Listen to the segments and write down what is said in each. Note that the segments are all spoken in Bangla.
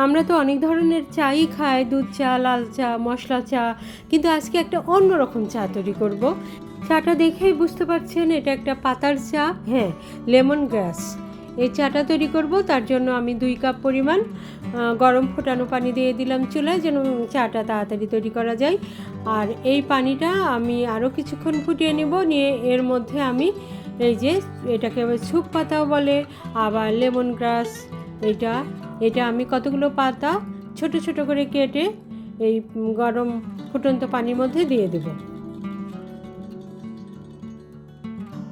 আমরা তো অনেক ধরনের চাই খাই, দুধ চা, লাল চা, মশলা চা, কিন্তু আজকে একটা অন্যরকম চা তৈরি করব। চাটা দেখেই বুঝতে পারছেন এটা একটা পাতার চা, হ্যাঁ, লেমন গ্রাস। এই চাটা তৈরি করব, তার জন্য আমি 2 কাপ পরিমাণ গরম ফোটানো পানি দিয়ে দিলাম চুলায়, যেন চাটা তাড়াতাড়ি তৈরি করা যায়। আর এই পানিটা আমি আরও কিছুক্ষণ ফুটিয়ে নেব, নিয়ে এর মধ্যে আমি এই যে এটাকে সুপ পাতাও বলে, আবার লেমন গ্রাস, এটা আমি কতগুলো পাতা ছোট ছোট করে কেটে এই গরম ফুটন্ত পানির মধ্যে দিয়ে দেব।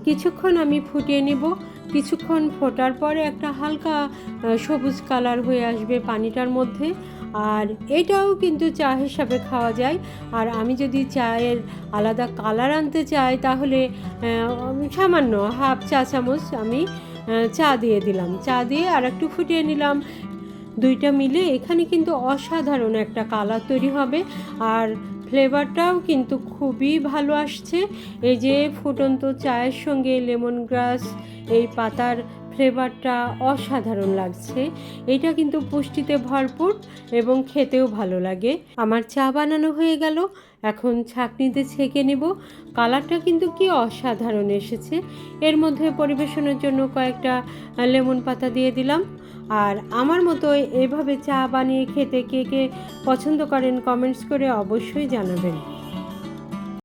কিছুক্ষণ আমি ফুটিয়ে নিব। কিছুক্ষণ ফোটার পরে একটা হালকা সবুজ কালার হয়ে আসবে পানিটার মধ্যে। আর এটাও কিন্তু চা হিসাবে খাওয়া যায়। আর আমি যদি চায়ের আলাদা কালার আনতে চাই, তাহলে সামান্য হাফ চা চামচ আমি চা দিয়ে দিলাম, চা দিয়ে আর একটু ফুটিয়ে নিলাম। দুইটা মিলে এখানে কিন্তু অসাধারণ একটা কালার তৈরি হবে, আর ফ্লেভারটাও কিন্তু খুবই ভালো আসছে। এই যে ফুটন্ত চায়ের সঙ্গে লেমন গ্রাস, এই পাতার ফ্লেভারটা অসাধারণ লাগছে। এটা কিন্তু পুষ্টিতে ভরপুর এবং খেতেও ভালো লাগে। আমার চা বানানো হয়ে গেল, এখন ছাঁকনিতে ছেঁকে নেব। কালারটা কিন্তু কি অসাধারণ এসেছে। এর মধ্যে পরিবেশনের জন্য কয়েকটা লেমন পাতা দিয়ে দিলাম। আর আমার মতো এভাবে চা বানিয়ে খেতে কে কে পছন্দ করেন কমেন্টস করে অবশ্যই জানাবেন।